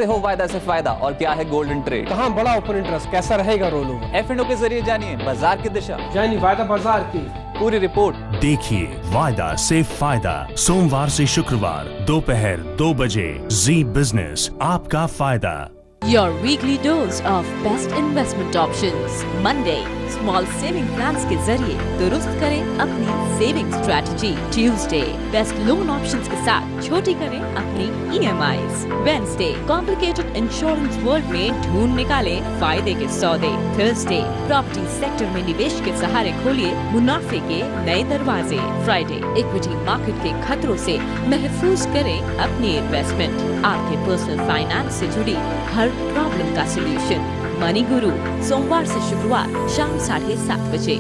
समझते हो वायदा से फायदा और क्या है गोल्डन ट्रेड, कहाँ बड़ा ओपन इंटरेस्ट, कैसा रहेगा रोल ओवर। F&O के जरिए जानिए बाजार की दिशा, यानी वायदा बाजार की पूरी रिपोर्ट। देखिए वायदा से फायदा सोमवार से शुक्रवार दोपहर 2 बजे जी बिजनेस, आपका फायदा। Your weekly dose of best investment options. Monday, small saving plans के जरिए दुरुस्त करें अपनी saving strategy. Tuesday, best loan options के साथ छोटी करें अपनी EMIs. Wednesday, complicated insurance world में ढूंढ निकालें फायदे के सौदे। Thursday, property sector में निवेश के सहारे खोलिए मुनाफे के नए दरवाजे। Friday, equity market के खतरों से महफूज करें अपनी इन्वेस्टमेंट। आपके पर्सनल फाइनेंस से जुड़ी हर प्रॉब्लम का सलूशन। मनी गुरु सोमवार से शुक्रवार शाम 7:30 बजे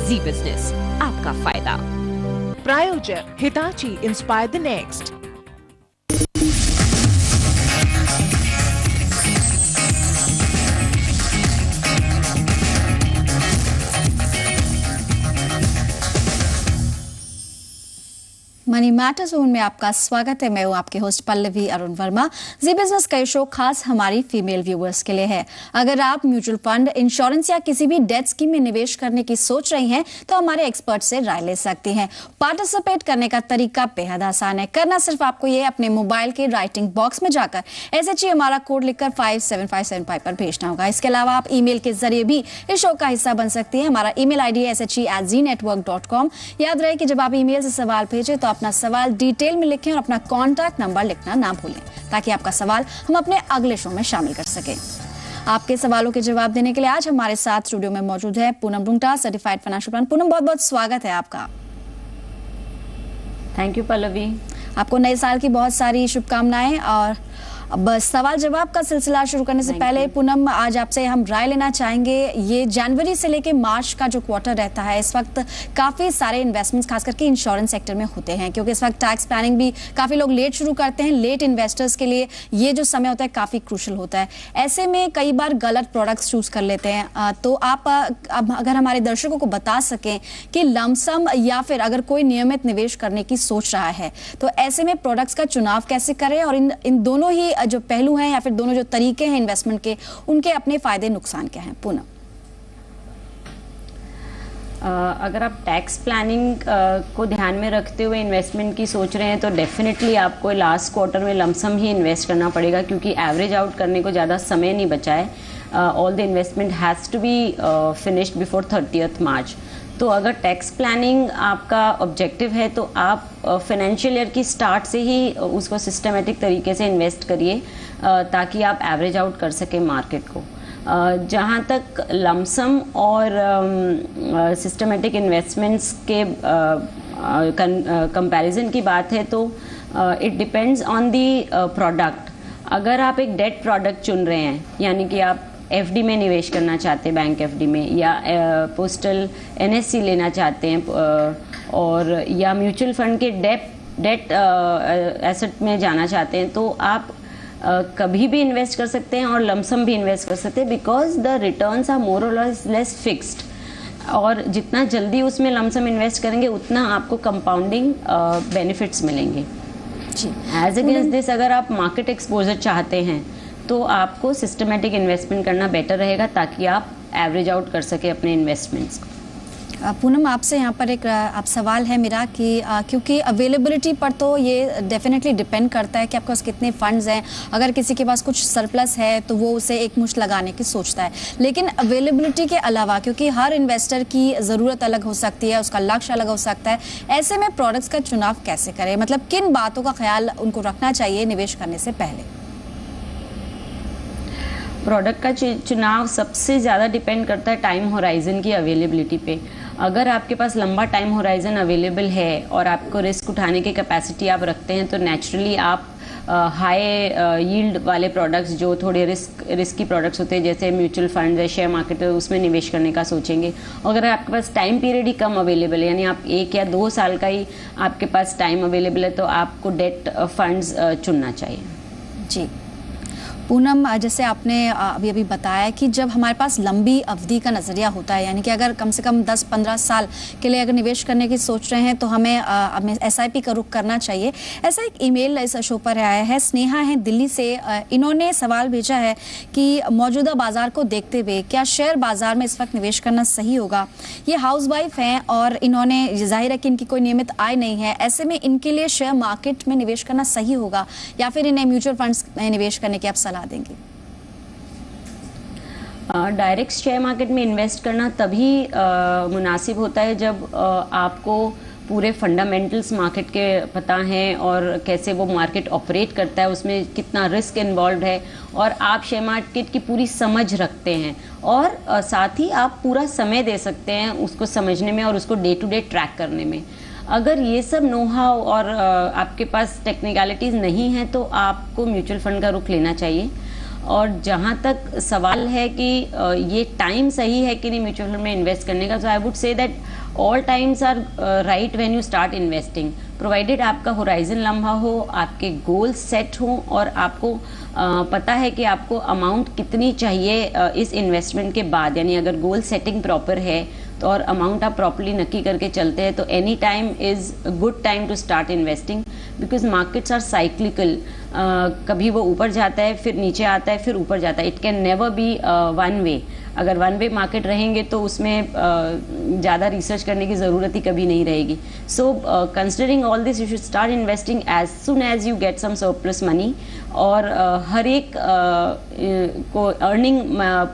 जी बिजनेस, आपका फायदा। प्रायोजक Hitachi inspire the next. Money matter zone में आपका स्वागत है। मैं हूं आपके होस्ट पल्लवी अरुण वर्मा। जी बिजनेस का ये शो खास हमारी फीमेल व्यूअर्स के लिए है। अगर आप म्यूचुअल फंड, इंश्योरेंस या किसी भी डेट स्कीम में निवेश करने की सोच रही हैं तो हमारे एक्सपर्ट से राय ले सकती हैं। पार्टिसिपेट करने का तरीका बेहद आसान है। करना सिर्फ आपको ये अपने मोबाइल के राइटिंग बॉक्स में जाकर SHE हमारा कोड लिखकर 57575 पर भेजना होगा। इसके अलावा आप ईमेल के जरिए भी इस शो का हिस्सा बन सकती है। हमारा ईमेल ID है SHE@zenetwork.com। याद रहे कि जब आप ईमेल से सवाल भेजें तो अपना सवाल डिटेल में लिखें और अपना कॉन्टैक्ट नंबर लिखना ना भूलें, ताकि आपका सवाल हम अपने अगले शो में शामिल कर सकें। आपके सवालों के जवाब देने के लिए आज हमारे साथ स्टूडियो में मौजूद है Poonam Rungta, certified financial planner. Poonam, बहुत बहुत स्वागत है आपका। Thank you Pallavi. आपको नए साल की बहुत सारी शुभकामनाएं। और अब सवाल जवाब का सिलसिला शुरू करने से पहले पूनम, आज आपसे हम राय लेना चाहेंगे। ये जनवरी से लेके मार्च का जो क्वार्टर रहता है, इस वक्त काफी सारे इन्वेस्टमेंट्स खास करके इंश्योरेंस सेक्टर में होते हैं, क्योंकि इस वक्त टैक्स प्लानिंग भी काफी लोग लेट शुरू करते हैं। लेट इन्वेस्टर्स के लिए ये जो समय होता है काफी क्रूशल होता है। ऐसे में कई बार गलत प्रोडक्ट्स चूज कर लेते हैं। तो आप अब अगर हमारे दर्शकों को बता सकें कि लमसम या फिर अगर कोई नियमित निवेश करने की सोच रहा है तो ऐसे में प्रोडक्ट्स का चुनाव कैसे करें, और इन दोनों ही जो पहलू हैं या फिर दोनों जो तरीके हैं इन्वेस्टमेंट के, उनके अपने फायदे नुकसान क्या हैं? पूनम, अगर आप टैक्स प्लानिंग को ध्यान में रखते हुए इन्वेस्टमेंट की सोच रहे हैं तो डेफिनेटली आपको लास्ट क्वार्टर में लमसम ही इन्वेस्ट करना पड़ेगा, क्योंकि एवरेज आउट करने को ज़्यादा समय नहीं बचा है। All the investment has to be finished before 30th March. तो अगर टैक्स प्लानिंग आपका ऑब्जेक्टिव है तो आप फाइनेंशियल ईयर की स्टार्ट से ही उसको सिस्टमेटिक तरीके से इन्वेस्ट करिए, ताकि आप एवरेज आउट कर सकें मार्केट को। जहाँ तक लमसम और सिस्टमेटिक इन्वेस्टमेंट्स के कंपैरिजन की बात है तो it depends on the product. अगर आप एक डेट प्रोडक्ट चुन रहे हैं, यानी कि आप FD में निवेश करना चाहते हैं, बैंक FD में, या पोस्टल NSC लेना चाहते हैं, और या म्यूचुअल फंड के डेट एसेट में जाना चाहते हैं, तो आप कभी भी इन्वेस्ट कर सकते हैं और लमसम भी इन्वेस्ट कर सकते हैं, because the returns are more और लेस फिक्स्ड। और जितना जल्दी उसमें लमसम इन्वेस्ट करेंगे उतना आपको कंपाउंडिंग बेनिफिट्स मिलेंगे। एज अगेंस्ट दिस, अगर आप मार्केट एक्सपोजर चाहते हैं तो आपको सिस्टमेटिक इन्वेस्टमेंट करना बेटर रहेगा, ताकि आप एवरेज आउट कर सके अपने इन्वेस्टमेंट्स को। पूनम, आपसे यहाँ पर एक आप सवाल है मेरा कि क्योंकि अवेलेबिलिटी पर तो ये डेफिनेटली डिपेंड करता है कि आपके पास कितने फंड्स हैं। अगर किसी के पास कुछ सरप्लस है तो वो उसे एक मुश्त लगाने की सोचता है, लेकिन अवेलेबिलिटी के अलावा, क्योंकि हर इन्वेस्टर की ज़रूरत अलग हो सकती है, उसका लक्ष्य अलग हो सकता है, ऐसे में प्रोडक्ट्स का चुनाव कैसे करें? मतलब किन बातों का ख्याल उनको रखना चाहिए निवेश करने से पहले? प्रोडक्ट का चुनाव सबसे ज़्यादा डिपेंड करता है टाइम होराइजन की अवेलेबिलिटी पे। अगर आपके पास लंबा टाइम होराइजन अवेलेबल है और आपको रिस्क उठाने की कैपेसिटी आप रखते हैं, तो नेचुरली आप हाई यील्ड वाले प्रोडक्ट्स, जो थोड़े रिस्की प्रोडक्ट्स होते हैं, जैसे म्यूचुअल फंड या शेयर मार्केट है, उसमें निवेश करने का सोचेंगे। अगर आपके पास टाइम पीरियड ही कम अवेलेबल है, यानी आप 1 या 2 साल का ही आपके पास टाइम अवेलेबल है, तो आपको डेट फंड्स चुनना चाहिए। जी पूनम, जैसे आपने अभी अभी बताया कि जब हमारे पास लंबी अवधि का नज़रिया होता है, यानी कि अगर कम से कम 10-15 साल के लिए अगर निवेश करने की सोच रहे हैं तो हमें SIP का रुख करना चाहिए। ऐसा एक ईमेल इस शो पर आया है, स्नेहा है दिल्ली से। इन्होंने सवाल भेजा है कि मौजूदा बाजार को देखते हुए क्या शेयर बाजार में इस वक्त निवेश करना सही होगा। ये हाउसवाइफ हैं और इन्होंने जाहिर है कि इनकी कोई नियमित आय नहीं है, ऐसे में इनके लिए शेयर मार्केट में निवेश करना सही होगा या फिर इन्हें म्यूचुअल फंड्स में निवेश करने की आप सलाह देंगे? डायरेक्ट शेयर मार्केट में इन्वेस्ट करना तभी मुनासिब होता है जब आपको पूरे फंडामेंटल्स मार्केट के पता हैं और कैसे वो मार्केट ऑपरेट करता है, उसमें कितना रिस्क इन्वॉल्व है और आप शेयर मार्केट की पूरी समझ रखते हैं और साथ ही आप पूरा समय दे सकते हैं उसको समझने में और उसको डे टू डे ट्रैक करने में। अगर ये सब नो हाउ और आपके पास टेक्निकलिटीज़ नहीं है तो आपको म्यूचुअल फंड का रुख लेना चाहिए। और जहाँ तक सवाल है कि ये टाइम सही है कि नहीं म्यूचुअल फंड में इन्वेस्ट करने का, तो I would say that all times are right when you start investing, provided आपका होराइजन लंबा हो, आपके गोल्स सेट हों और आपको पता है कि आपको अमाउंट कितनी चाहिए इस इन्वेस्टमेंट के बाद। यानी अगर गोल सेटिंग प्रॉपर है तो और अमाउंट आप प्रॉपर्ली नक्की करके चलते हैं तो any time is good time to start investing, because markets are cyclical. कभी वो ऊपर जाता है फिर नीचे आता है फिर ऊपर जाता है, it can never be one way. अगर वन वे मार्केट रहेंगे तो उसमें ज़्यादा रिसर्च करने की ज़रूरत ही कभी नहीं रहेगी। So considering all this you should start investing as soon as you get some surplus money. और हर एक को अर्निंग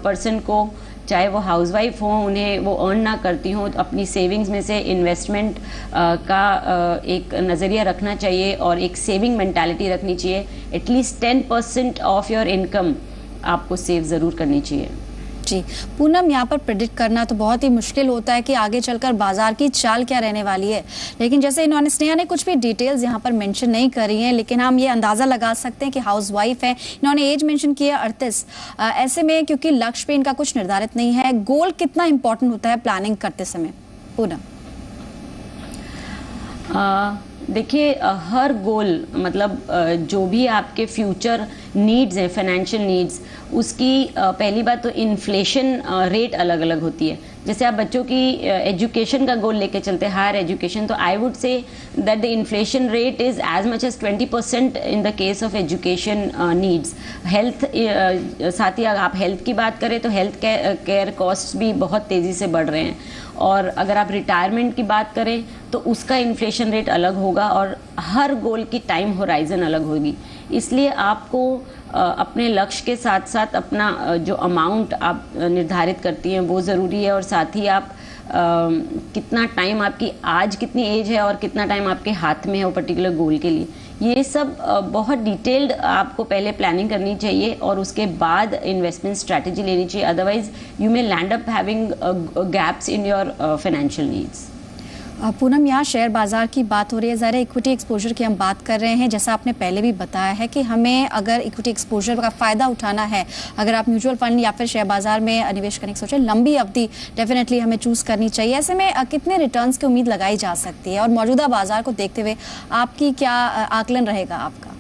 पर्सन को, चाहे वो हाउसवाइफ हो, उन्हें वो अर्न ना करती हो, तो अपनी सेविंग्स में से इन्वेस्टमेंट का एक नज़रिया रखना चाहिए और एक सेविंग मेंटालिटी रखनी चाहिए। एटलीस्ट 10% ऑफ योर इनकम आपको सेव ज़रूर करनी चाहिए। जी पूनम, यहाँ पर प्रेडिक्ट करना तो बहुत ही मुश्किल होता है कि आगे चलकर बाजार की चाल क्या रहने वाली है, लेकिन जैसे इन्होंने, स्नेहा ने कुछ भी डिटेल्स यहाँ पर मेंशन नहीं करी हैं, लेकिन हम ये अंदाज़ा लगा सकते हैं कि हाउसवाइफ है। इन्होंने एज मेंशन किया 38। ऐसे में क्योंकि लक्ष्य पे इनका कुछ निर्धारित नहीं है, गोल कितना इंपॉर्टेंट होता है प्लानिंग करते समय? पूनम देखिए, हर गोल मतलब जो भी आपके फ्यूचर नीड्स हैं, फाइनेंशियल नीड्स, उसकी पहली बात तो इन्फ्लेशन रेट अलग अलग होती है। जैसे आप बच्चों की एजुकेशन का गोल लेके चलते हैं, हायर एजुकेशन, तो I would say that the inflation rate is as much as 20% in the case of education needs. Health, साथ ही अगर आप हेल्थ की बात करें तो हेल्थ केयर कॉस्ट भी बहुत तेज़ी से बढ़ रहे हैं। और अगर आप रिटायरमेंट की बात करें तो उसका इन्फ्लेशन रेट अलग होगा और हर गोल की टाइम होराइजन अलग होगी। इसलिए आपको अपने लक्ष्य के साथ साथ अपना जो अमाउंट आप निर्धारित करती हैं वो ज़रूरी है, और साथ ही आप कितना टाइम, आपकी आज कितनी एज है और कितना टाइम आपके हाथ में है वो पर्टिकुलर गोल के लिए, ये सब बहुत डिटेल्ड आपको पहले प्लानिंग करनी चाहिए और उसके बाद इन्वेस्टमेंट स्ट्रैटेजी लेनी चाहिए। Otherwise you may land up having gaps in your financial needs. Poonam, यहाँ शेयर बाजार की बात हो रही है, ज़रा इक्विटी एक्सपोजर की हम बात कर रहे हैं। जैसा आपने पहले भी बताया है कि हमें अगर इक्विटी एक्सपोजर का फ़ायदा उठाना है, अगर आप म्यूचुअल फंड या फिर शेयर बाजार में निवेश करने की सोचें, लंबी अवधि डेफिनेटली हमें चूज़ करनी चाहिए। ऐसे में कितने रिटर्न्स की उम्मीद लगाई जा सकती है और मौजूदा बाजार को देखते हुए आपकी क्या आकलन रहेगा आपका?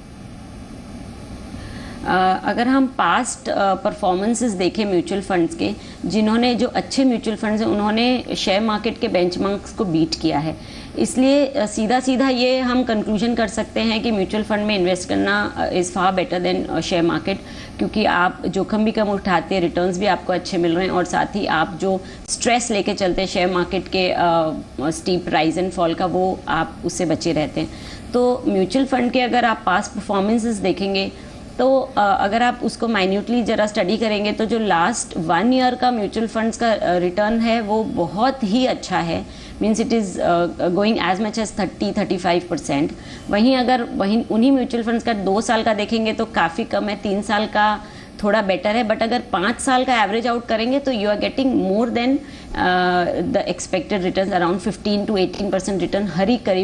अगर हम पास्ट परफॉर्मेंसेस देखें म्यूचुअल फंड्स के, जिन्होंने, जो अच्छे म्यूचुअल फंड्स हैं उन्होंने शेयर मार्केट के बेंचमार्क्स को बीट किया है। इसलिए सीधा सीधा ये हम कंक्लूजन कर सकते हैं कि म्यूचुअल फंड में इन्वेस्ट करना is far better than share market, क्योंकि आप जोखिम भी कम उठाते हैं, रिटर्न्स भी आपको अच्छे मिल रहे हैं और साथ ही आप जो स्ट्रेस लेके चलते हैं शेयर मार्केट के स्टीप राइज एंड फॉल का, वो आप उससे बचे रहते हैं। तो म्यूचुअल फंड के अगर आप पास्ट परफॉर्मेंसेस देखेंगे तो अगर आप उसको माइन्यूटली ज़रा स्टडी करेंगे तो जो लास्ट 1 ईयर का म्यूचुअल फंड्स का रिटर्न है वो बहुत ही अच्छा है, means it is going as much as 30-35%। वहीं अगर उन्हीं म्यूचुअल फंड्स का 2 साल का देखेंगे तो काफ़ी कम है, 3 साल का थोड़ा बेटर है, बट अगर 5 साल का एवरेज आउट करेंगे तो you are getting more than the expected return, around 15 to 18% return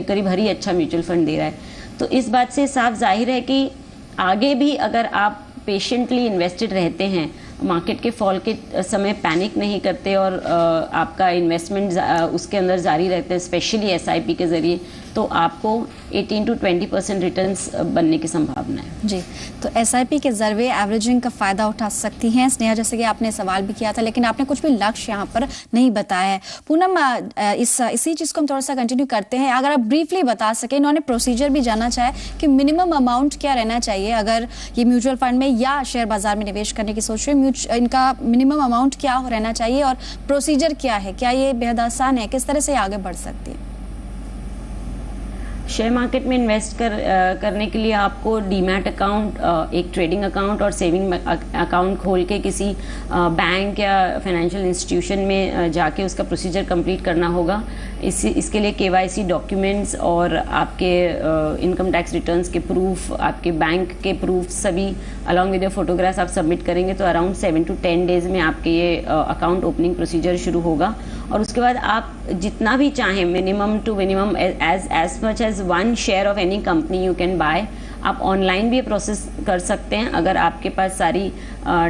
करीब हर ही अच्छा म्यूचुअल फंड दे रहा है। तो इस बात से साफ जाहिर है कि आगे भी अगर आप पेशेंटली इन्वेस्टेड रहते हैं, मार्केट के फॉल के समय पैनिक नहीं करते और आपका इन्वेस्टमेंट उसके अंदर जारी रहते हैं, स्पेशली SIP के ज़रिए, तो आपको 18 to 20% रिटर्न्स बनने की संभावना है। जी, तो एसआईपी के जरिए एवरेजिंग का फायदा उठा सकती हैं स्नेहा, जैसे कि आपने सवाल भी किया था, लेकिन आपने कुछ भी लक्ष्य यहाँ पर नहीं बताया है। पूनम, इसी चीज़ को हम थोड़ा सा कंटिन्यू करते हैं। अगर आप ब्रीफली बता सके, इन्होंने प्रोसीजर भी जानना चाहे कि मिनिमम अमाउंट क्या रहना चाहिए अगर ये म्यूचुअल फंड में या शेयर बाजार में निवेश करने की सोच रहे हैं, इनका मिनिमम अमाउंट क्या रहना चाहिए और प्रोसीजर क्या है, क्या ये बेहद आसान है, किस तरह से आगे बढ़ सकती है? शेयर मार्केट में इन्वेस्ट करने के लिए आपको डीमैट अकाउंट, एक ट्रेडिंग अकाउंट और सेविंग अकाउंट खोल के किसी बैंक या फाइनेंशियल इंस्टीट्यूशन में जाके उसका प्रोसीजर कंप्लीट करना होगा। इसके लिए केवाईसी डॉक्यूमेंट्स और आपके इनकम टैक्स रिटर्न्स के प्रूफ, आपके बैंक के प्रूफ सभी अलॉन्ग विद योर फोटोग्राफ्स आप सबमिट करेंगे तो अराउंड 7 to 10 डेज में आपके ये अकाउंट ओपनिंग प्रोसीजर शुरू होगा। और उसके बाद आप जितना भी चाहें, minimum to minimum as much as 1 share of any company you can buy. आप ऑनलाइन भी ये प्रोसेस कर सकते हैं अगर आपके पास सारी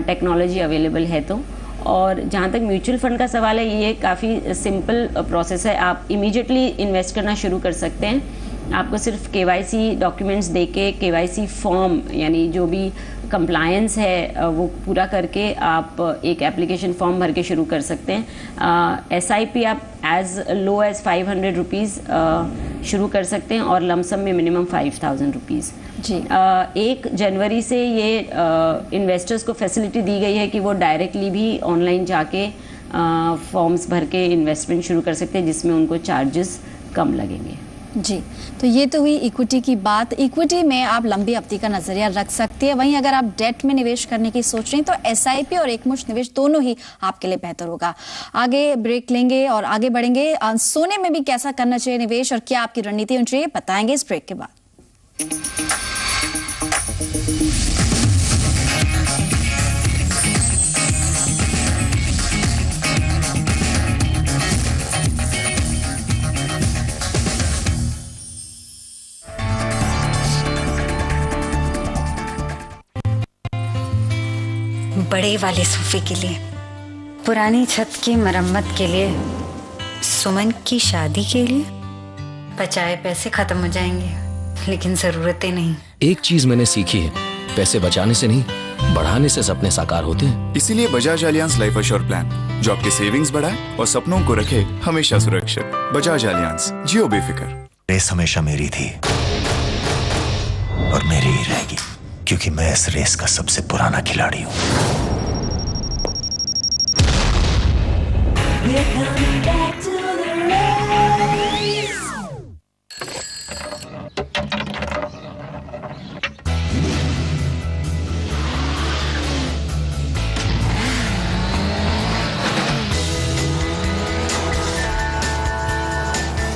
टेक्नोलॉजी अवेलेबल है तो। और जहाँ तक म्यूचुअल फंड का सवाल है, ये काफ़ी सिंपल प्रोसेस है। आप इमीडिएटली इन्वेस्ट करना शुरू कर सकते हैं। आपको सिर्फ केवाईसी डॉक्यूमेंट्स देके, केवाईसी फॉर्म यानी जो भी कंप्लायंस है वो पूरा करके आप एक एप्लीकेशन फॉर्म भर के शुरू कर सकते हैं। एसआईपी आप एज लो एज 500 रुपीज़ शुरू कर सकते हैं और लमसम में मिनिमम 5000 रुपीज़। जी, 1 जनवरी से ये इन्वेस्टर्स को फैसिलिटी दी गई है कि वो डायरेक्टली भी ऑनलाइन जाके फॉर्म्स भर के इन्वेस्टमेंट शुरू कर सकते हैं, जिसमें उनको चार्जेस कम लगेंगे। जी, तो ये तो हुई इक्विटी की बात। इक्विटी में आप लंबी अवधि का नजरिया रख सकते हैं, वहीं अगर आप डेट में निवेश करने की सोच रहे हैं तो एसआईपी और एकमुश्त निवेश दोनों ही आपके लिए बेहतर होगा। आगे ब्रेक लेंगे और आगे बढ़ेंगे। सोने में भी कैसा करना चाहिए निवेश और क्या आपकी रणनीति होनी चाहिए, बताएंगे इस ब्रेक के बाद। बड़े वाले सोफे के लिए, पुरानी छत की मरम्मत के लिए, सुमन की शादी के लिए। बचाए पैसे खत्म हो जाएंगे लेकिन जरूरतें नहीं। एक चीज मैंने सीखी है, पैसे बचाने से नहीं, बढ़ाने से सपने साकार होते हैं। इसीलिए Bajaj Alliance life assure plan, जो आपके सेविंग्स बढ़ाए और सपनों को रखे हमेशा सुरक्षित। बजाज एलियांस, जियो बेफिक्र। रेस हमेशा मेरी थी और मेरी ही रहेगी, क्योंकि मैं इस रेस का सबसे पुराना खिलाड़ी हूँ।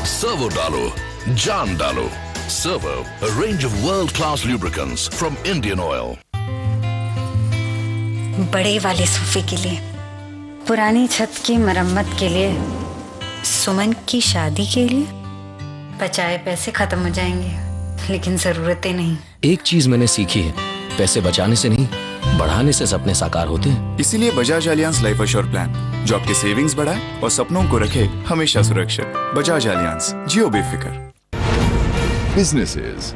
सर्वो डालो, जान डालो। Servo, a range of world-class lubricants from Indian Oil. बड़े वाले सोफे के लिए, पुरानी छत की मरम्मत के लिए, सुमन की शादी के लिए। बचाए पैसे खत्म हो जाएंगे लेकिन जरूरतें नहीं। एक चीज मैंने सीखी है, पैसे बचाने से नहीं, बढ़ाने से सपने साकार होते हैं। इसीलिए Bajaj Alliance life assure plan, जो आपके सेविंग्स बढ़ाए और सपनों को रखे हमेशा सुरक्षित। बजाज एलियांस, जियो बेफिक्र। Businesses,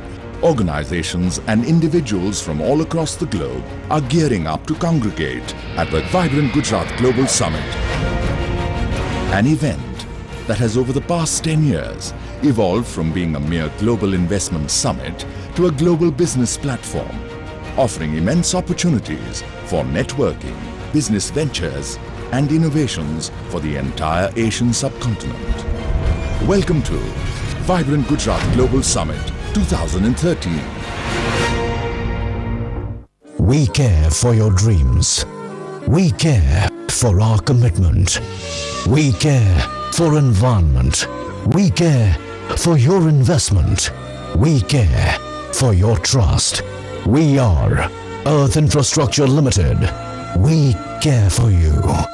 organizations and individuals from all across the globe are gearing up to congregate at the Vibrant Gujarat Global Summit, an event that has over the past 10 years evolved from being a mere global investment summit to a global business platform, offering immense opportunities for networking, business ventures and innovations for the entire Asian subcontinent. Welcome to Vibrant Gujarat Global Summit 2013. We care for your dreams. We care for our commitment. We care for environment. We care for your investment. We care for your trust. We are Earth Infrastructure Limited. We care for you.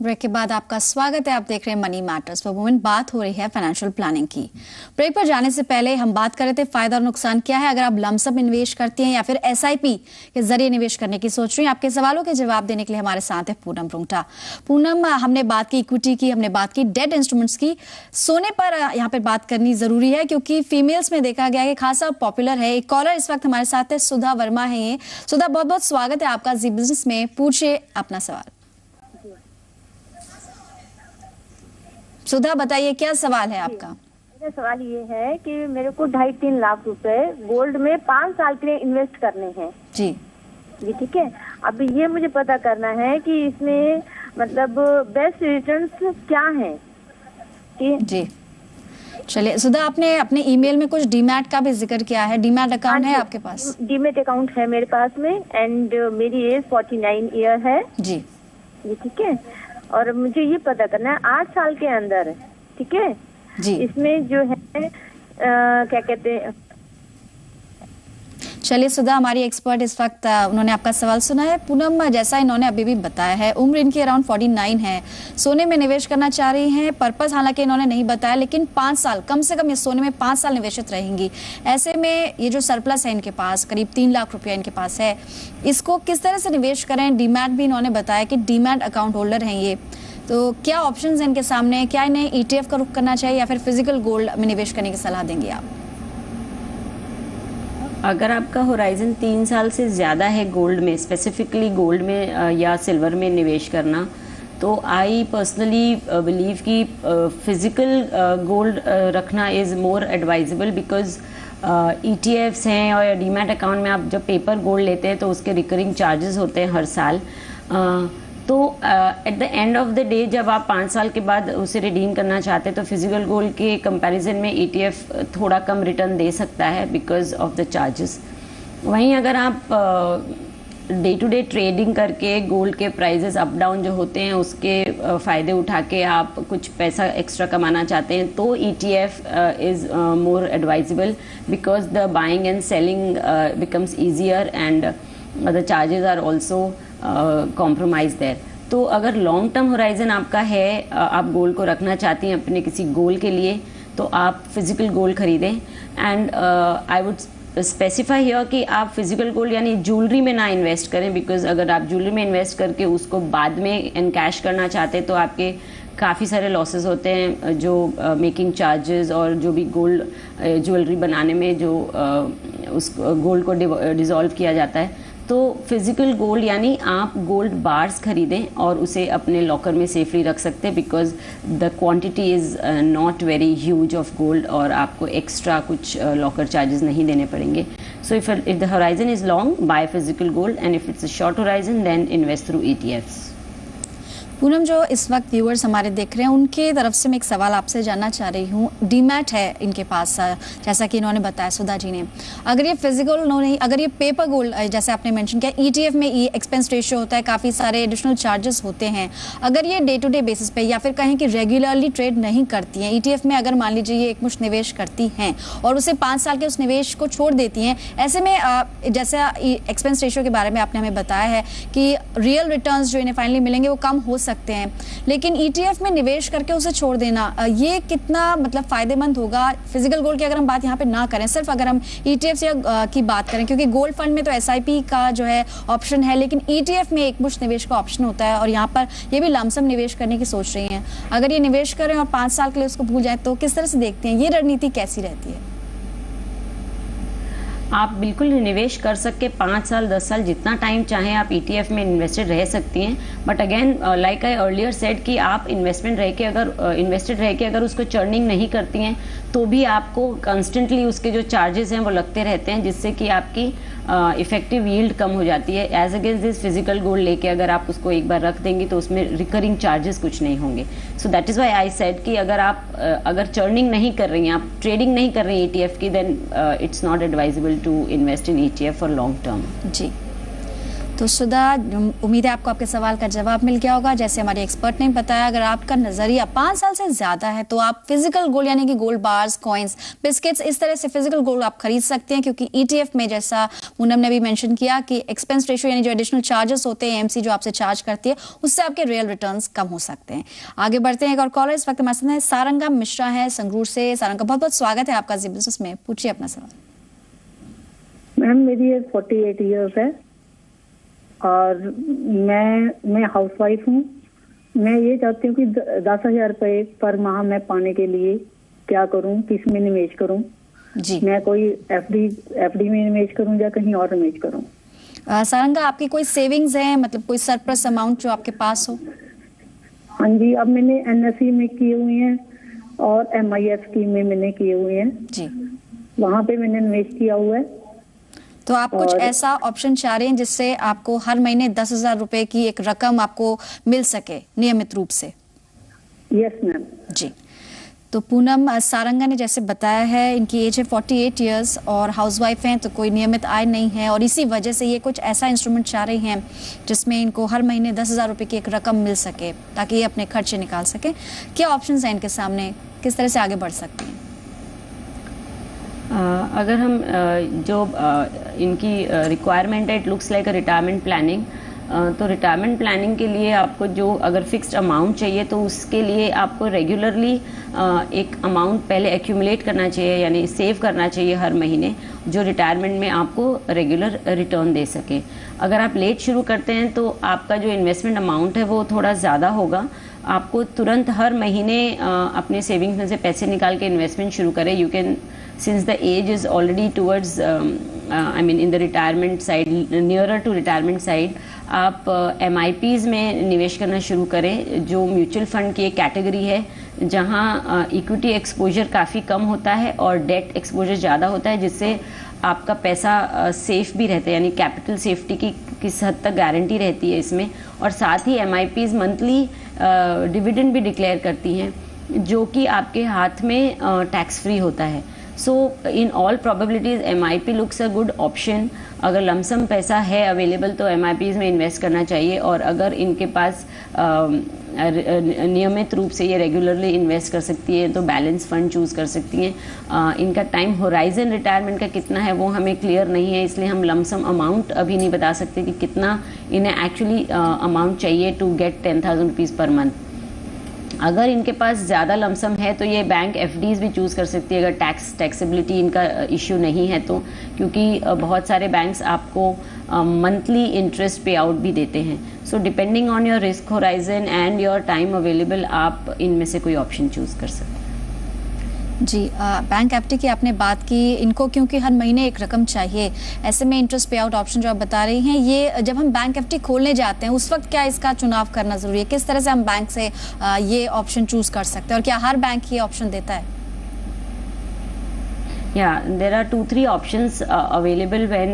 Break के बाद आपका स्वागत है। आप देख रहे हैं money matters for women. बात हो रही है फाइनेंशियल प्लानिंग की। ब्रेक पर जाने से पहले हम बात कर रहे थे फायदा और नुकसान क्या है अगर आप लमसम इन्वेस्ट करती हैं या फिर एसआईपी के जरिए निवेश करने की सोच रही हैं। आपके सवालों के जवाब देने के लिए हमारे साथ है पूनम रुंगटा। पूनम, हमने बात की इक्विटी की, हमने बात की डेट इंस्ट्रूमेंट्स की, सोने पर यहाँ पर बात करनी जरूरी है क्योंकि फीमेल्स में देखा गया है खासा पॉपुलर है। एक कॉलर इस वक्त हमारे साथ है, सुधा वर्मा है। ये सुधा, बहुत बहुत स्वागत है आपका जी बिजनेस में। पूछिए अपना सवाल। सुधा, बताइए क्या सवाल है आपका? मेरा सवाल ये है कि मेरे को 2.5-3 लाख रुपए गोल्ड में 5 साल के लिए इन्वेस्ट करने हैं। जी ठीक है। अब ये मुझे पता करना है कि इसमें मतलब बेस्ट रिटर्न्स क्या हैं। जी चलिए सुधा, आपने अपने ईमेल में कुछ डीमैट का भी जिक्र किया है। डीमैट अकाउंट है आपके पास? डीमैट अकाउंट है मेरे पास में एंड मेरी एज 49 ईयर है। जी ठीक है। और मुझे ये पता करना है 8 साल के अंदर, ठीक है जी, इसमें जो है क्या कहते हैं। चलिए सुधा, हमारी एक्सपर्ट इस वक्त उन्होंने आपका सवाल सुना है। पूनम, जैसा इन्होंने अभी भी बताया है, उम्र इनकी अराउंड 49 है, सोने में निवेश करना चाह रही हैं। पर्पस हालांकि इन्होंने नहीं बताया, लेकिन 5 साल कम से कम ये सोने में 5 साल निवेशित रहेंगी। ऐसे में ये जो सरप्लस है इनके पास, करीब 3 लाख रुपया इनके पास है, इसको किस तरह से निवेश करें? डीमैट भी इन्होंने बताया कि डीमैट अकाउंट होल्डर हैं ये, तो क्या ऑप्शंस हैं इनके सामने? क्या इन्हें ETF का रुख करना चाहिए या फिर फिजिकल गोल्ड में निवेश करने की सलाह देंगे आप? अगर आपका होराइजन 3 साल से ज़्यादा है गोल्ड में, स्पेसिफिकली गोल्ड में या सिल्वर में निवेश करना, तो आई पर्सनली बिलीव कि फिजिकल गोल्ड रखना is more advisable because ETFs हैं और डीमैट अकाउंट में आप जब पेपर गोल्ड लेते हैं तो उसके रिकरिंग चार्जेस होते हैं हर साल। तो at the end of the day जब आप 5 साल के बाद उसे रिडीम करना चाहते हैं तो फिजिकल गोल्ड के कंपैरिजन में ETF थोड़ा कम रिटर्न दे सकता है बिकॉज ऑफ द चार्जेस। वहीं अगर आप डे टू डे ट्रेडिंग करके गोल्ड के प्राइजेस अप डाउन जो होते हैं उसके फ़ायदे उठा के आप कुछ पैसा एक्स्ट्रा कमाना चाहते हैं तो ETF is more advisable because the buying and selling becomes easier and the charges are also compromise there. तो अगर लॉन्ग टर्म होराइजन आपका है, आप गोल्ड को रखना चाहती हैं अपने किसी गोल के लिए, तो आप फिजिकल गोल्ड खरीदें। And I would specify here कि आप फिजिकल गोल्ड यानी ज्वेलरी में ना इन्वेस्ट करें, बिकॉज अगर आप ज्वेलरी में इन्वेस्ट करके उसको बाद में एनकैश करना चाहते हैं तो आपके काफ़ी सारे लॉसेस होते हैं, जो मेकिंग चार्जेस और जो भी गोल्ड ज्वेलरी बनाने में जो उस गोल्ड को डिज़ोल्व किया जाता है। तो फिजिकल गोल्ड यानी आप गोल्ड बार्स खरीदें और उसे अपने लॉकर में सेफली रख सकते हैं because the quantity is not very huge of gold और आपको एक्स्ट्रा कुछ लॉकर चार्जेस नहीं देने पड़ेंगे। So if the horizon is long, buy physical gold, and if it's a short horizon then invest through ETFs। Poonam, जो इस वक्त viewers हमारे देख रहे हैं उनके तरफ से मैं एक सवाल आपसे जानना चाह रही हूँ। डीमैट है इनके पास, जैसा कि इन्होंने बताया सुधा जी ने, अगर ये फिजिकल नहीं, अगर ये पेपर गोल्ड जैसे आपने मेंशन किया, ETF में एक्सपेंस रेशियो होता है, काफ़ी सारे एडिशनल चार्जेस होते हैं, अगर ये डे टू डे बेसिस पे या फिर कहें कि रेगुलरली ट्रेड नहीं करती हैं, ETF में अगर मान लीजिए ये एक मुश्त निवेश करती हैं और उसे 5 साल के उस निवेश को छोड़ देती हैं, ऐसे में जैसे एक्सपेंस रेशियो के बारे में आपने हमें बताया है कि रियल रिटर्न्स जो इन्हें फाइनली मिलेंगे वो कम हो सकते हैं, लेकिन ETF में निवेश करके उसे छोड़ देना ये कितना मतलब फायदेमंद होगा? फिजिकल गोल्ड की अगर हम बात यहाँ पे ना करें, सिर्फ अगर हम ETFs की बात करें, क्योंकि गोल्ड फंड में तो SIP का जो है ऑप्शन है, लेकिन ETF में एक मुश्त निवेश का ऑप्शन होता है और यहाँ पर ये भी लमसम निवेश करने की सोच रही हैं। अगर ये निवेश करें और 5 साल के लिए उसको भूल जाए तो किस तरह से देखते हैं, ये रणनीति कैसी रहती है? आप बिल्कुल निवेश कर सकते, 5 साल 10 साल जितना टाइम चाहें आप ETF में इन्वेस्टेड रह सकती हैं। But again like I earlier said कि आप इन्वेस्टेड रह के अगर उसको चर्निंग नहीं करती हैं तो भी आपको कंस्टेंटली उसके जो चार्जेस हैं वो लगते रहते हैं, जिससे कि आपकी इफेक्टिव यील्ड कम हो जाती है। As against this physical gold लेके अगर आप उसको एक बार रख देंगी तो उसमें रिकरिंग चार्जेस कुछ नहीं होंगे। So that is why I said कि अगर आप अगर चर्निंग नहीं कर रही हैं, आप ट्रेडिंग नहीं कर रही हैं ETF की, then it's not advisable to invest in ETF for long term. जी, तो सुधा, उम्मीद है आपको आपके सवाल का जवाब मिल गया होगा। जैसे हमारे एक्सपर्ट ने बताया, अगर आपका नजरिया 5 साल से ज्यादा है तो आप फिजिकल गोल्ड यानी कि गोल्ड बार्स, कॉइन्स, बिस्किट्स, इस तरह से फिजिकल गोल्ड आप खरीद सकते हैं, क्योंकि ETF में जैसा पूनम ने भी मेंशन किया कि एक्सपेंस रेशियो यानी जो एडिशनल चार्जेस होते हैं, AMC जो आपसे चार्ज करती है, उससे आपके रियल रिटर्न्स कम हो सकते हैं। आगे बढ़ते हैं, एक और कॉलर इस वक्त हमारे साथ है, सारंगा मिश्रा है संगरूर से। सारंगा, बहुत बहुत स्वागत है आपका जी बिजनेस में, पूछिए अपना सवाल। मैम मेरी एज 48 ईयर्स है और मैं हाउसवाइफ हूँ। मैं ये चाहती हूँ कि 10,000 रुपए पर माह मैं पाने के लिए क्या करूँ, किस में निवेश करूँ जी? मैं कोई एफडी में निवेश करूँ या कहीं और निवेश करूँ? सारंगा, आपकी कोई सेविंग्स है, मतलब कोई सरप्लस अमाउंट जो आपके पास हो? हाँ जी, अब मैंने NSE में किए हुए हैं और MIF स्कीम में मैंने किए हुए हैं जी, वहाँ पे मैंने निवेश किया हुआ है। तो आप कुछ ऐसा ऑप्शन चाह रहे हैं जिससे आपको हर महीने 10,000 रुपए की एक रकम आपको मिल सके नियमित रूप से? यस मैम जी। तो पूनम, सारंगा ने जैसे बताया है, इनकी एज है 48 इयर्स और हाउसवाइफ हैं, तो कोई नियमित आय नहीं है और इसी वजह से ये कुछ ऐसा इंस्ट्रूमेंट चाह रही हैं जिसमें इनको हर महीने 10,000 रुपए की एक रकम मिल सके ताकि ये अपने खर्चे निकाल सके। क्या ऑप्शंस हैं इनके सामने, किस तरह से आगे बढ़ सकती हैं? अगर हम जो इनकी रिक्वायरमेंट है, it looks like a retirement planning. तो रिटायरमेंट प्लानिंग के लिए आपको जो अगर फिक्स्ड अमाउंट चाहिए तो उसके लिए आपको रेगुलरली एक अमाउंट पहले एक्यूमुलेट करना चाहिए, यानी सेव करना चाहिए हर महीने, जो रिटायरमेंट में आपको रेगुलर रिटर्न दे सके। अगर आप लेट शुरू करते हैं तो आपका जो इन्वेस्टमेंट अमाउंट है वो थोड़ा ज़्यादा होगा। आपको तुरंत हर महीने अपने सेविंग्स में से पैसे निकाल के इन्वेस्टमेंट शुरू करें। You can, since the age is already towards in the retirement side, nearer to retirement side, आप MIPs में निवेश करना शुरू करें, जो म्यूचुअल फंड की एक कैटेगरी है जहां इक्विटी एक्सपोजर काफ़ी कम होता है और डेट एक्सपोजर ज़्यादा होता है, जिससे आपका पैसा सेफ भी रहता है, यानी कैपिटल सेफ्टी की किस हद तक गारंटी रहती है इसमें। और साथ ही MIPs मंथली डिविडेंड भी डिक्लेयर करती हैं, जो कि आपके हाथ में टैक्स फ्री होता है। So in all probabilities MIP looks a good option. अगर लमसम पैसा है अवेलेबल तो MIPs में इन्वेस्ट करना चाहिए, और अगर इनके पास नियमित रूप से ये रेगुलरली इन्वेस्ट कर सकती है तो बैलेंस फंड चूज़ कर सकती हैं। इनका टाइम होराइजन रिटायरमेंट का कितना है वो हमें क्लियर नहीं है, इसलिए हम लमसम अमाउंट अभी नहीं बता सकते कि कितना इन्हें एक्चुअली अमाउंट चाहिए to get 10,000 rupees per month. अगर इनके पास ज़्यादा लमसम है तो ये बैंक FDs भी चूज़ कर सकती है, अगर टैक्सेबिलिटी इनका इशू नहीं है तो, क्योंकि बहुत सारे बैंक्स आपको मंथली इंटरेस्ट पे आउट भी देते हैं। So depending on your risk horizon and your time available, आप इनमें से कोई ऑप्शन चूज़ कर सकते हैं। जी, बैंक FD की आपने बात की, इनको क्योंकि हर महीने एक रकम चाहिए, ऐसे में इंटरेस्ट पे आउट ऑप्शन जो आप बता रही हैं, ये जब हम बैंक FD खोलने जाते हैं उस वक्त क्या इसका चुनाव करना ज़रूरी है? किस तरह से हम बैंक से ये ऑप्शन चूज़ कर सकते हैं और क्या हर बैंक ये ऑप्शन देता है? Yeah, there are 2-3 options available when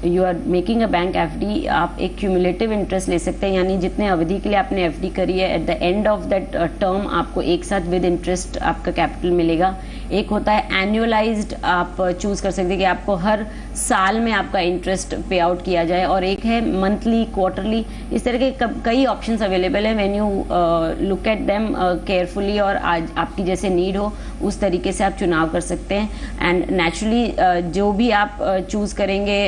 you are making a bank FD. आप एक क्यूमुलेटिव इंटरेस्ट ले सकते हैं, यानी जितने अवधि के लिए आपने FD करी है, at the end of that term आपको एक साथ विद इंटरेस्ट आपका कैपिटल मिलेगा। एक होता है एनुअलाइज्ड, आप चूज़ कर सकते हैं कि आपको हर साल में आपका इंटरेस्ट पे आउट किया जाए, और एक है मंथली, क्वार्टरली। इस तरह के कई ऑप्शंस अवेलेबल हैं। When you look at them carefully और आज आपकी जैसे नीड हो उस तरीके से आप चुनाव कर सकते हैं। एंड नेचुरली जो भी आप चूज़ करेंगे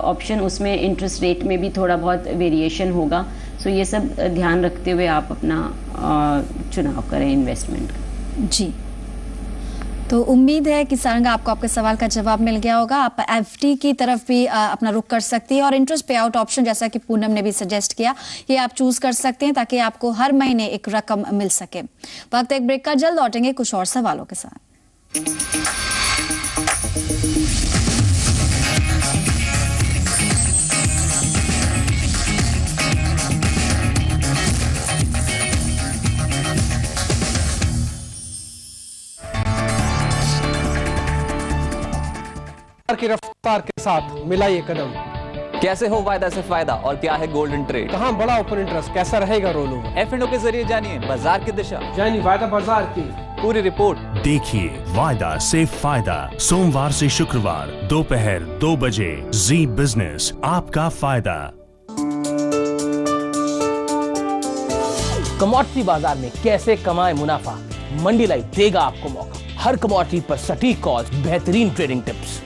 ऑप्शन, उसमें इंटरेस्ट रेट में भी थोड़ा बहुत वेरिएशन होगा। सो ये सब ध्यान रखते हुए आप अपना चुनाव करें इन्वेस्टमेंट का। जी, तो उम्मीद है कि सारंगा आपको आपके सवाल का जवाब मिल गया होगा। आप FD की तरफ भी अपना रुख कर सकती है, और इंटरेस्ट पे आउट ऑप्शन जैसा कि पूनम ने भी सजेस्ट किया, ये आप चूज कर सकते हैं ताकि आपको हर महीने एक रकम मिल सके। वक्त एक ब्रेक का, जल्द लौटेंगे कुछ और सवालों के साथ। की रफ्तार के साथ मिलाइए कदम। कैसे हो वायदा से फायदा और क्या है गोल्डन ट्रेड? कहाँ बड़ा ओपन इंटरेस्ट, कैसा रहेगा रोल ओवर? F&O के जरिए जानिए बाजार की दिशा, यानी वायदा बाजार की पूरी रिपोर्ट। देखिए वायदा से फायदा, सोमवार से शुक्रवार दोपहर 2 बजे, जी बिजनेस, आपका फायदा। कमोडिटी बाजार में कैसे कमाए मुनाफा, मंडी लाइव देगा आपको मौका। हर कमोडिटी पर सटीक कॉल्स, बेहतरीन ट्रेडिंग टिप्स,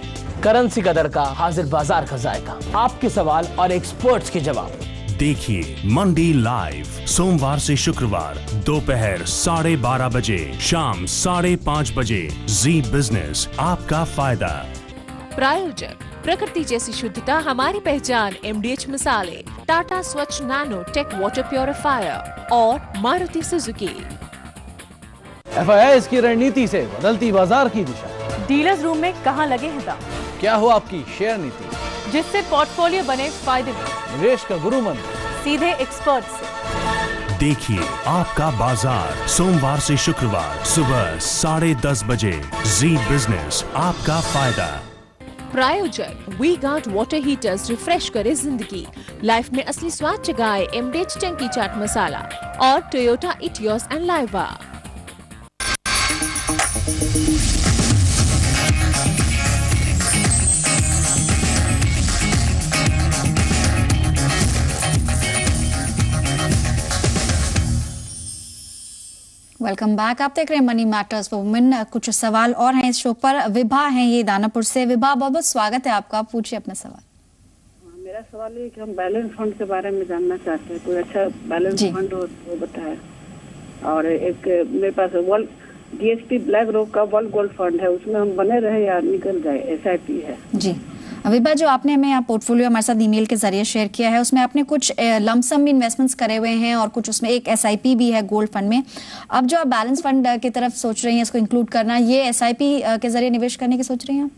करेंसी का दर का हाजिर बाजार का जायका, आपके सवाल और एक्सपर्ट्स के जवाब। देखिए मंडी लाइव सोमवार से शुक्रवार दोपहर 12:30 बजे, शाम 5:30 बजे। जी बिजनेस, आपका फायदा। प्रायोजक प्रकृति जैसी शुद्धता हमारी पहचान, MDH मसाले, टाटा स्वच्छ नैनो टेक वाटर प्योरीफायर और मारुति सुजुकी। FIS की रणनीति से बदलती बाजार की दिशा। डीलर्स रूम में कहां लगे हैं दांव? क्या हो आपकी शेयर नीति, जिससे पोर्टफोलियो बने फायदे में। निवेश का गुरु मंत्र, सीधे एक्सपर्ट से। देखिए आपका बाजार सोमवार से शुक्रवार सुबह 10:30 बजे। जी बिजनेस, आपका फायदा। प्रायोजक V Guard water heaters refresh करे जिंदगी, लाइफ में असली स्वाद जगाए MDH टंकी चाट मसाला और Toyota Etios and Liva. Welcome back. आप देख रहे हैं मनी मैटर्स फॉर वुमेन। कुछ सवाल और हैं इस शो पर। विभा हैं ये दानापुर से। विभा, बहुत बहुत स्वागत है आपका, पूछिए अपना सवाल। मेरा सवाल है कि हम बैलेंस फंड के बारे में जानना चाहते हैं, कोई अच्छा बैलेंस फंड हो तो बताएं। और एक मेरे पास वर्ल्ड DSP ब्लैक रॉक का वर्ल्ड गोल्ड फंड है, उसमें हम बने रहे या निकल जाए, SIP है। जी विभा, जो आपने हमें यहाँ पोर्टफोलियो हमारे साथ ईमेल के जरिए शेयर किया है, उसमें आपने कुछ लमसम इन्वेस्टमेंट्स करे हुए हैं और कुछ उसमें एक SIP भी है गोल्ड फंड में। अब जो आप बैलेंस फंड की तरफ सोच रही हैं इसको इंक्लूड करना, ये SIP के जरिए निवेश करने की सोच रही हैं?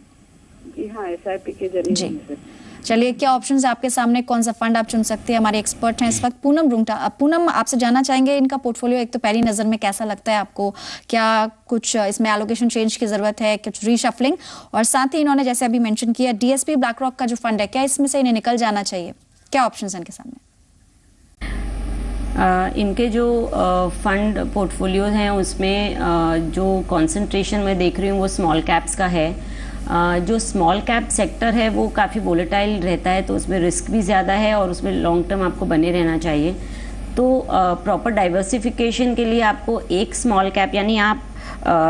जी हाँ, SIP के जरिए। जी चलिए, क्या ऑप्शंस है आपके सामने, कौन सा फंड आप चुन सकते हैं? हमारे एक्सपर्ट हैं इस वक्त पूनम रुंगटा। पूनम, आपसे जानना चाहेंगे इनका पोर्टफोलियो एक तो पहली नजर में कैसा लगता है आपको, क्या कुछ इसमें एलोकेशन चेंज की जरूरत है, कुछ रीशफलिंग, और साथ ही इन्होंने जैसे अभी मेंशन किया DSP ब्लैक रॉक का जो फंड है, क्या इसमें से इन्हें निकल जाना चाहिए? क्या ऑप्शंस हैं इनके सामने? इनके जो फंड पोर्टफोलियोज हैं उसमें जो कंसंट्रेशन मैं देख रही हूँ वो स्मॉल कैप्स का है। जो स्मॉल कैप सेक्टर है वो काफ़ी वोलेटाइल रहता है, तो उसमें रिस्क भी ज़्यादा है और उसमें लॉन्ग टर्म आपको बने रहना चाहिए। तो प्रॉपर डाइवर्सिफिकेशन के लिए आपको एक स्मॉल कैप, यानी आप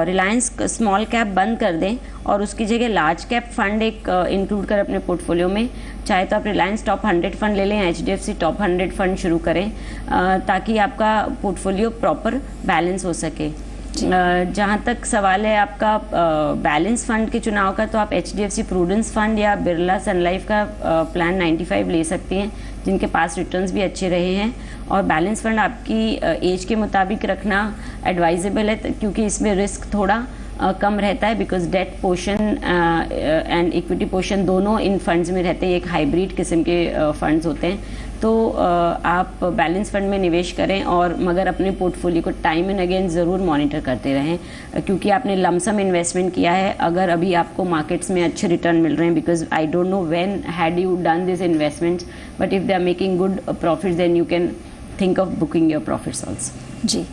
रिलायंस स्मॉल कैप बंद कर दें और उसकी जगह लार्ज कैप फंड एक इंक्लूड कर अपने पोर्टफोलियो में, चाहे तो आप रिलायंस टॉप 100 फंड ले लें, HDFC टॉप 100 फंड शुरू करें, ताकि आपका पोर्टफोलियो प्रॉपर बैलेंस हो सके। जहाँ तक सवाल है आपका बैलेंस फंड के चुनाव का, तो आप HDFC प्रूडेंस फंड या बिरला सन लाइफ का प्लान 95 ले सकती हैं, जिनके पास रिटर्न्स भी अच्छे रहे हैं। और बैलेंस फंड आपकी एज के मुताबिक रखना एडवाइजेबल है, क्योंकि इसमें रिस्क थोड़ा कम रहता है, because debt portion and equity portion दोनों इन फंड्स में रहते हैं। एक हाइब्रिड किस्म के फंड्स होते हैं। तो आप बैलेंस फंड में निवेश करें, और मगर अपने पोर्टफोलियो को टाइम एंड अगेन ज़रूर मॉनिटर करते रहें, क्योंकि आपने लमसम इन्वेस्टमेंट किया है। अगर अभी आपको मार्केट्स में अच्छे रिटर्न मिल रहे हैं, because I don't know when had you done this investments, but if they are making good profits then you can think of booking your profits also. जी,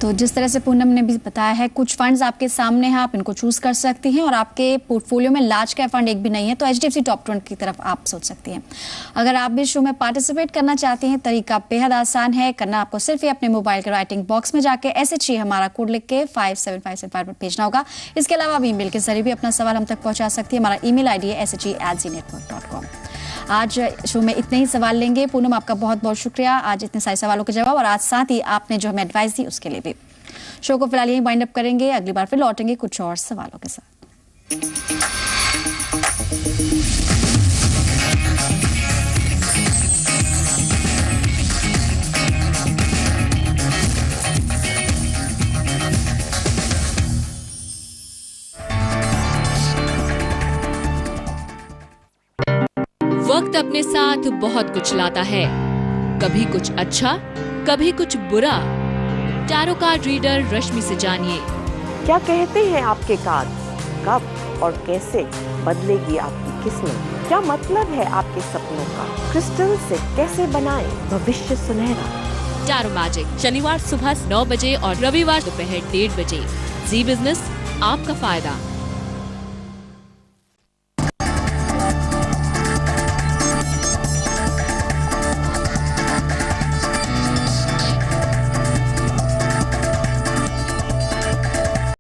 तो जिस तरह से पूनम ने भी बताया है, कुछ फंड्स आपके सामने हैं, आप इनको चूज कर सकती हैं, और आपके पोर्टफोलियो में लार्ज कैप फंड एक भी नहीं है तो HDFC टॉप 20 की तरफ आप सोच सकती हैं। अगर आप भी शो में पार्टिसिपेट करना चाहती हैं, तरीका बेहद आसान है। करना आपको सिर्फ ही अपने मोबाइल के राइटिंग बॉक्स में जाके SHE हमारा कोड लिख के 57575 पर भेजना होगा। इसके अलावा आप ईमेल के जरिए भी अपना सवाल हम तक पहुंचा सकती है। हमारा ईमेल ID है SHE@ZNetwork.com। आज शो में इतने ही सवाल लेंगे। पूनम, आपका बहुत बहुत शुक्रिया आज इतने सारे सवालों के जवाब, और आज साथ ही आपने जो हमें एडवाइस दी उसके लिए भी। शो को फिलहाल यहीं वाइंड अप करेंगे, अगली बार फिर लौटेंगे कुछ और सवालों के साथ। वक्त अपने साथ बहुत कुछ लाता है, कभी कुछ अच्छा, कभी कुछ बुरा। टैरो कार्ड रीडर रश्मि से जानिए, क्या कहते हैं आपके कार्ड, कब और कैसे बदलेगी आपकी किस्मत? क्या मतलब है आपके सपनों का? क्रिस्टल से कैसे बनाएं भविष्य सुनहरा? टैरो मैजिक शनिवार सुबह 9 बजे और रविवार दोपहर 1:30 बजे। जी बिजनेस, आपका फायदा।